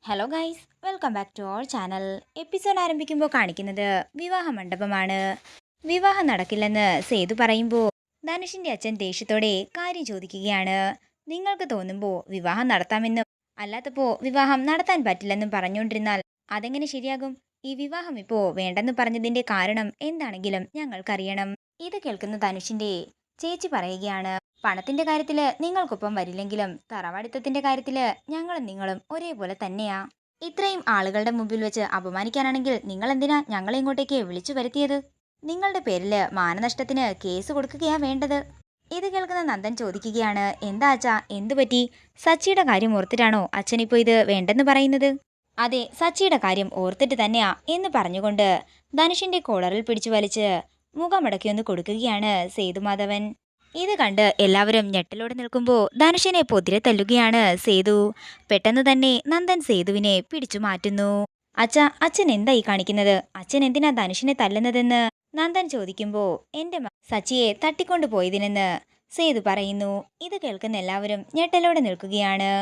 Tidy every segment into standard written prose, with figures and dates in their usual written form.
Hello guys, welcome back to our channel. Episode ആരംഭിക്കുമ്പോൾ കാണിക്കുന്നത് വിവാഹ മണ്ഡപമാണ്. വിവാഹം നടക്കില്ലെന്ന് സേതു പറയുമ്പോൾ ധനുഷിന്റെ അച്ഛൻ ദേഷ്യത്തോടെ കാര്യം ചോദിക്കുകയാണ്. നിങ്ങൾക്ക് തോന്നുമ്പോൾ വിവാഹം നടത്താമെന്നും അല്ലാത്തപ്പോൾ വിവാഹം നടത്താൻ പറ്റില്ലെന്നും പറഞ്ഞുകൊണ്ടിരുന്നാൽ അതെങ്ങനെ ശരിയാകും? ഈ വിവാഹം ഇപ്പോൾ വേണ്ടെന്ന് പറഞ്ഞതിന്റെ കാരണം എന്താണെങ്കിലും ഞങ്ങൾക്കറിയണം. ഇത് കേൾക്കുന്ന ധനുഷിന്റെ ചേച്ചി പറയുകയാണ്, പണത്തിന്റെ കാര്യത്തില് നിങ്ങൾക്കൊപ്പം വരില്ലെങ്കിലും തറവാടിത്തത്തിന്റെ കാര്യത്തില് ഞങ്ങളും നിങ്ങളും ഒരേപോലെ തന്നെയാ. ഇത്രയും ആളുകളുടെ മുമ്പിൽ വെച്ച് അപമാനിക്കാനാണെങ്കിൽ നിങ്ങൾ എന്തിനാ ഞങ്ങളെ ഇങ്ങോട്ടേക്ക് വിളിച്ചു വരുത്തിയത്? നിങ്ങളുടെ പേരില് മാനനഷ്ടത്തിന് കേസ് കൊടുക്കുകയാ വേണ്ടത്. ഇത് കേൾക്കുന്ന നന്ദൻ ചോദിക്കുകയാണ്, എന്താ അച്ഛാ, എന്തു പറ്റി? സച്ചിയുടെ കാര്യം ഓർത്തിട്ടാണോ അച്ഛനിപ്പോ ഇത് വേണ്ടെന്ന് പറയുന്നത്? അതെ, സച്ചിയുടെ കാര്യം ഓർത്തിട്ട് തന്നെയാ എന്ന് പറഞ്ഞുകൊണ്ട് ധനുഷിന്റെ കോളറിൽ പിടിച്ചു വലിച്ച് മുഖമടക്കിയൊന്ന് കൊടുക്കുകയാണ് സേതുമാധവൻ. ഇത് കണ്ട് എല്ലാവരും ഞെട്ടലോടെ നിൽക്കുമ്പോൾ ധനുഷിനെ പൊതിരെ തല്ലുകയാണ് സേതു. പെട്ടെന്ന് തന്നെ നന്ദൻ സേതുവിനെ പിടിച്ചു മാറ്റുന്നു. അച്ഛൻ എന്തായി കാണിക്കുന്നത്? അച്ഛൻ എന്തിനാ ധനുഷിനെ തല്ലുന്നതെന്ന് നന്ദൻ ചോദിക്കുമ്പോ എന്റെ സച്ചിയെ തട്ടിക്കൊണ്ടു പോയതിനെന്ന് സേതു പറയുന്നു. ഇത് കേൾക്കുന്ന എല്ലാവരും ഞെട്ടലോടെ നിൽക്കുകയാണ്.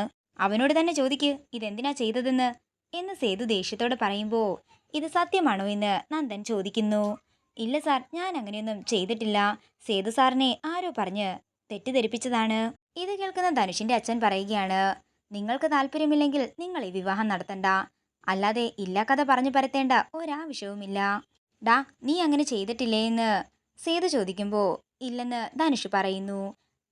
അവനോട് തന്നെ ചോദിക്ക് ഇതെന്തിനാ ചെയ്തതെന്ന് എന്ന് സേതു ദേഷ്യത്തോടെ പറയുമ്പോ ഇത് സത്യമാണോ എന്ന് നന്ദൻ ചോദിക്കുന്നു. ഇല്ല സാർ, ഞാൻ അങ്ങനെയൊന്നും ചെയ്തിട്ടില്ല. സേതു സാറിനെ ആരോ പറഞ്ഞ് തെറ്റിദ്ധരിപ്പിച്ചതാണ്. ഇത് കേൾക്കുന്ന ധനുഷിന്റെ അച്ഛൻ പറയുകയാണ്, നിങ്ങൾക്ക് താല്പര്യമില്ലെങ്കിൽ നിങ്ങൾ ഈ വിവാഹം നടത്തണ്ട. അല്ലാതെ ഇല്ലാ കഥ പറഞ്ഞു പരത്തേണ്ട ഒരാവശ്യവുമില്ല. ഡാ, നീ അങ്ങനെ ചെയ്തിട്ടില്ലേ എന്ന് സേതു ചോദിക്കുമ്പോ ഇല്ലെന്ന് ധനുഷ് പറയുന്നു.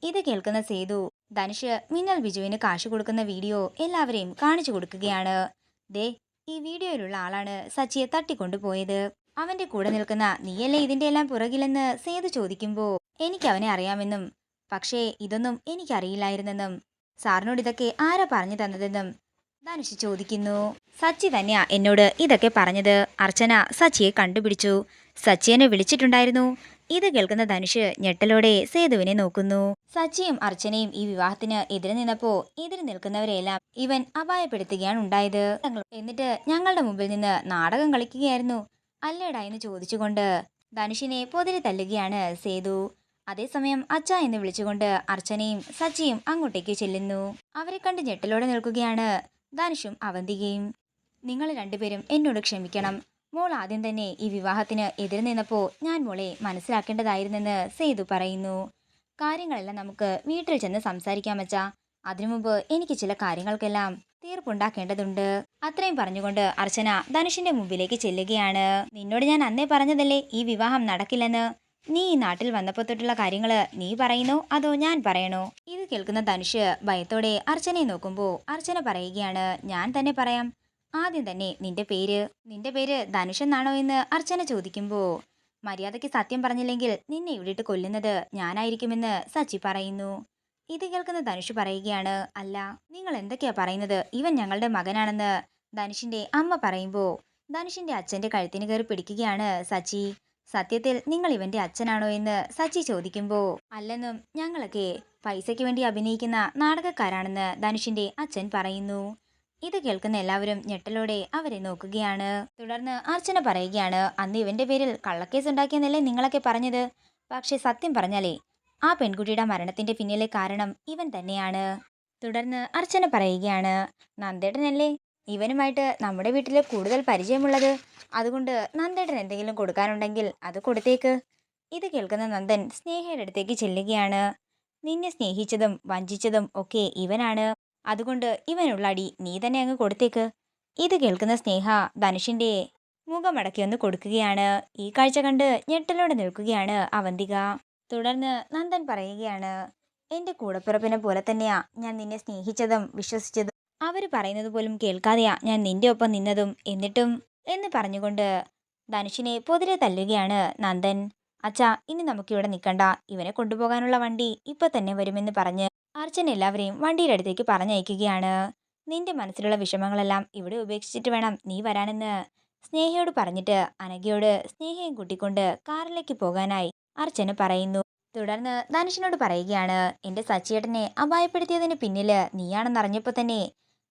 ഇത് കേൾക്കുന്ന സേതു ധനുഷ് മിന്നൽ ബിജുവിന് കാശ് കൊടുക്കുന്ന വീഡിയോ എല്ലാവരെയും കാണിച്ചു കൊടുക്കുകയാണ്. ദേ, ഈ വീഡിയോയിലുള്ള ആളാണ് സച്ചിയെ തട്ടിക്കൊണ്ടുപോയത്. അവന്റെ കൂടെ നിൽക്കുന്ന നീയല്ലേ ഇതിന്റെ എല്ലാം പുറകിലെന്ന് സേതു ചോദിക്കുമ്പോ എനിക്ക് അവനെ അറിയാമെന്നും പക്ഷേ ഇതൊന്നും എനിക്കറിയില്ലായിരുന്നെന്നും സാറിനോട് ഇതൊക്കെ ആരാ പറഞ്ഞു തന്നതെന്നും ധനുഷ് ചോദിക്കുന്നു. സച്ചി തന്നെയാ എന്നോട് ഇതൊക്കെ പറഞ്ഞത്. അർച്ചന സച്ചിയെ കണ്ടുപിടിച്ചു. സച്ചിയെ വിളിച്ചിട്ടുണ്ടായിരുന്നു. ഇത് കേൾക്കുന്ന ധനുഷ് ഞെട്ടലോടെ സേതുവിനെ നോക്കുന്നു. സച്ചിയും അർച്ചനയും ഈ വിവാഹത്തിന് എതിരെ നിന്നപ്പോ എതിരെ നിൽക്കുന്നവരെല്ലാം ഇവൻ അപായപ്പെടുത്തുകയാണ് ഉണ്ടായത്. എന്നിട്ട് ഞങ്ങളുടെ മുമ്പിൽ നിന്ന് നാടകം കളിക്കുകയായിരുന്നു അല്ലേടാ എന്ന് ചോദിച്ചുകൊണ്ട് ധനുഷിനെ പൊതിരെ തല്ലുകയാണ് സേതു. അതേസമയം അച്ഛ എന്ന് വിളിച്ചുകൊണ്ട് അർച്ചനയും സച്ചിയും അങ്ങോട്ടേക്ക് ചെല്ലുന്നു. അവരെ കണ്ട് ഞെട്ടലോടെ നിൽക്കുകയാണ് ധനുഷും അവന്തികയും. നിങ്ങൾ രണ്ടുപേരും എന്നോട് ക്ഷമിക്കണം. മോൾ ആദ്യം തന്നെ ഈ വിവാഹത്തിന് എതിരെ നിന്നപ്പോ ഞാൻ മോളെ മനസ്സിലാക്കേണ്ടതായിരുന്നെന്ന് സേതു പറയുന്നു. കാര്യങ്ങളെല്ലാം നമുക്ക് വീട്ടിൽ ചെന്ന് സംസാരിക്കാം അച്ഛാ. അതിനു മുമ്പ് എനിക്ക് ചില കാര്യങ്ങൾക്കെല്ലാം തീർപ്പുണ്ടാക്കേണ്ടതുണ്ട്. അത്രയും പറഞ്ഞുകൊണ്ട് അർച്ചന ധനുഷിന്റെ മുമ്പിലേക്ക് ചെല്ലുകയാണ്. നിന്നോട് ഞാൻ അന്നേ പറഞ്ഞതല്ലേ ഈ വിവാഹം നടക്കില്ലെന്ന്. നീ ഈ നാട്ടിൽ വന്നപ്പോ തൊട്ടുള്ള കാര്യങ്ങള് നീ പറയുന്നോ അതോ ഞാൻ പറയണോ? ഇത് കേൾക്കുന്ന ധനുഷ് ഭയത്തോടെ അർച്ചനയെ നോക്കുമ്പോ അർച്ചന പറയുകയാണ്, ഞാൻ തന്നെ പറയാം. ആദ്യം തന്നെ നിന്റെ പേര് ധനുഷ് എന്നാണോ എന്ന് അർച്ചന ചോദിക്കുമ്പോ മര്യാദയ്ക്ക് സത്യം പറഞ്ഞില്ലെങ്കിൽ നിന്നെ ഇവിടിട്ട് കൊല്ലുന്നത് ഞാനായിരിക്കുമെന്ന് സച്ചി പറയുന്നു. ഇത് കേൾക്കുന്ന ധനുഷ് പറയുകയാണ്, അല്ല, നിങ്ങൾ എന്തൊക്കെയാ പറയുന്നത്? ഇവൻ ഞങ്ങളുടെ മകനാണെന്ന് ധനുഷിന്റെ അമ്മ പറയുമ്പോ ധനുഷിന്റെ അച്ഛന്റെ കഴുത്തിന് കയറി പിടിക്കുകയാണ് സച്ചി. സത്യത്തിൽ നിങ്ങൾ ഇവന്റെ അച്ഛനാണോ എന്ന് സച്ചി ചോദിക്കുമ്പോ അല്ലെന്നും ഞങ്ങളൊക്കെ പൈസയ്ക്ക് വേണ്ടി അഭിനയിക്കുന്ന നാടകക്കാരാണെന്ന് ധനുഷിന്റെ അച്ഛൻ പറയുന്നു. ഇത് കേൾക്കുന്ന എല്ലാവരും ഞെട്ടലോടെ അവരെ നോക്കുകയാണ്. തുടർന്ന് അർച്ചന പറയുകയാണ്, അന്ന് ഇവന്റെ പേരിൽ കള്ളക്കേസ് ഉണ്ടാക്കിയെന്നല്ലേ നിങ്ങളൊക്കെ പറഞ്ഞത്. പക്ഷെ സത്യം പറഞ്ഞാലേ ആ പെൺകുട്ടിയുടെ മരണത്തിന്റെ പിന്നിലെ കാരണം ഇവൻ തന്നെയാണ്. തുടർന്ന് അർച്ചന പറയുകയാണ്, നന്ദേട്ടനല്ലേ ഇവനുമായിട്ട് നമ്മുടെ വീട്ടിൽ കൂടുതൽ പരിചയമുള്ളത്. അതുകൊണ്ട് നന്ദേട്ടൻ എന്തെങ്കിലും കൊടുക്കാനുണ്ടെങ്കിൽ അത് കൊടുത്തേക്ക്. ഇത് കേൾക്കുന്ന നന്ദൻ സ്നേഹയുടെ അടുത്തേക്ക് ചെല്ലുകയാണ്. നിന്നെ സ്നേഹിച്ചതും വഞ്ചിച്ചതും ഒക്കെ ഇവനാണ്. അതുകൊണ്ട് ഇവനുള്ള അടി നീ തന്നെ അങ്ങ് കൊടുത്തേക്ക്. ഇത് കേൾക്കുന്ന സ്നേഹ ധനുഷിന്റെ മുഖമടക്കി ഒന്ന് കൊടുക്കുകയാണ്. ഈ കാഴ്ച കണ്ട് ഞെട്ടലോടെ നിൽക്കുകയാണ് അവന്തിക. തുടർന്ന് നന്ദൻ പറയുകയാണ്, എന്റെ കൂടപ്പിറപ്പിനെ പോലെ തന്നെയാ ഞാൻ നിന്നെ സ്നേഹിച്ചതും വിശ്വസിച്ചതും. അവര് പറയുന്നത് പോലും കേൾക്കാതെയാ ഞാൻ നിന്റെ ഒപ്പം നിന്നതും. എന്നിട്ടും എന്ന് പറഞ്ഞുകൊണ്ട് ധനുഷിനെ പൊതിരെ തല്ലുകയാണ് നന്ദൻ. അച്ഛാ, ഇനി നമുക്കിവിടെ നിൽക്കണ്ട. ഇവനെ കൊണ്ടുപോകാനുള്ള വണ്ടി ഇപ്പൊ തന്നെ വരുമെന്ന് പറഞ്ഞ് അർച്ചന എല്ലാവരെയും വണ്ടിയുടെ അടുത്തേക്ക് പറഞ്ഞയക്കുകയാണ്. നിന്റെ മനസ്സിലുള്ള വിഷമങ്ങളെല്ലാം ഇവിടെ ഉപേക്ഷിച്ചിട്ട് വേണം നീ വരാനെന്ന് സ്നേഹയോട് പറഞ്ഞിട്ട് അനഘയോട് സ്നേഹയും കൂട്ടിക്കൊണ്ട് കാറിലേക്ക് പോകാനായി അർച്ചന പറയുന്നു. തുടർന്ന് ധനുഷിനോട് പറയുകയാണ്, എന്റെ സച്ചിയേട്ടനെ അപായപ്പെടുത്തിയതിന് പിന്നില് നീയാണെന്നറിഞ്ഞപ്പോ തന്നെ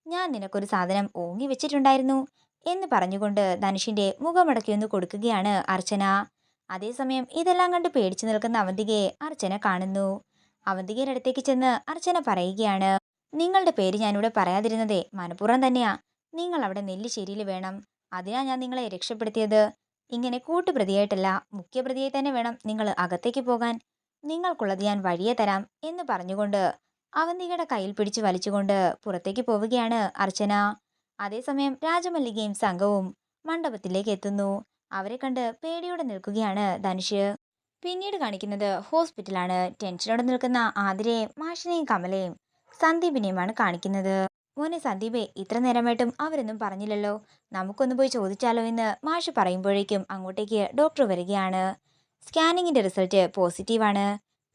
ഞാൻ നിനക്കൊരു സാധനം ഓങ്ങി വെച്ചിട്ടുണ്ടായിരുന്നു എന്ന് പറഞ്ഞുകൊണ്ട് ധനുഷിന്റെ മുഖമടക്കി ഒന്ന് കൊടുക്കുകയാണ് അർച്ചന. അതേസമയം ഇതെല്ലാം കണ്ട് പേടിച്ചു നിൽക്കുന്ന അവന്തികയെ അർച്ചന കാണുന്നു. അവന്തികയുടെ അടുത്തേക്ക് ചെന്ന് അർച്ചന പറയുകയാണ്, നിങ്ങളുടെ പേര് ഞാനിവിടെ പറയാതിരുന്നതേ മനഃപൂർവ്വം തന്നെയാ. നിങ്ങൾ അവിടെ നെല്ലിശ്ശേരിയിൽ വേണം. അതിനാ ഞാൻ നിങ്ങളെ രക്ഷപ്പെടുത്തിയത്. ഇങ്ങനെ കൂട്ടുപ്രതിയായിട്ടല്ല, മുഖ്യപ്രതിയായി തന്നെ വേണം നിങ്ങൾ അകത്തേക്ക് പോകാൻ. നിങ്ങൾക്കുള്ളത് ഞാൻ വഴിയെ തരാം എന്ന് പറഞ്ഞുകൊണ്ട് അവന്തികയുടെ കയ്യിൽ പിടിച്ചു വലിച്ചുകൊണ്ട് പുറത്തേക്ക് പോവുകയാണ് അർച്ചന. അതേസമയം രാജമല്ലികയും സംഘവും മണ്ഡപത്തിലേക്ക് എത്തുന്നു. അവരെ കണ്ട് പേടിയോടെ നിൽക്കുകയാണ് ധനുഷ്. പിന്നീട് കാണിക്കുന്നത് ഹോസ്പിറ്റലാണ്. ടെൻഷനോടെ നിൽക്കുന്ന ആതിരയെയും മാഷിനെയും കമലയും സന്ദീപിനെയുമാണ് കാണിക്കുന്നത്. മോനെ സന്ദീപേ, ഇത്ര നേരമായിട്ടും അവരൊന്നും പറഞ്ഞില്ലല്ലോ. നമുക്കൊന്ന് പോയി ചോദിച്ചാലോ എന്ന് മാഷ് പറയുമ്പോഴേക്കും അങ്ങോട്ടേക്ക് ഡോക്ടർ വരികയാണ്. സ്കാനിങ്ങിന്റെ റിസൾട്ട് പോസിറ്റീവാണ്.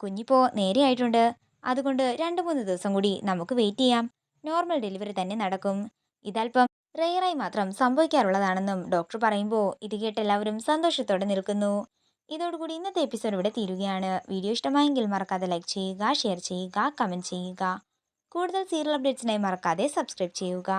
കുഞ്ഞിപ്പോ നേരെയായിട്ടുണ്ട്. അതുകൊണ്ട് 2-3 ദിവസം കൂടി നമുക്ക് വെയിറ്റ് ചെയ്യാം. നോർമൽ ഡെലിവറി തന്നെ നടക്കും. ഇതല്പം റെയറായി മാത്രം സംഭവിക്കാറുള്ളതാണെന്നും ഡോക്ടർ പറയുമ്പോൾ ഇത് കേട്ട് എല്ലാവരും സന്തോഷത്തോടെ നിൽക്കുന്നു. ഇതോടുകൂടി ഇന്നത്തെ എപ്പിസോഡ് ഇവിടെ തീരുകയാണ്. വീഡിയോ ഇഷ്ടമായെങ്കിൽ മറക്കാതെ ലൈക്ക് ചെയ്യുക, ഷെയർ ചെയ്യുക, കമൻറ്റ് ചെയ്യുക. കൂടുതൽ സീരിയൽ അപ്ഡേറ്റ്സിനായി മറക്കാതെ സബ്സ്ക്രൈബ് ചെയ്യുക.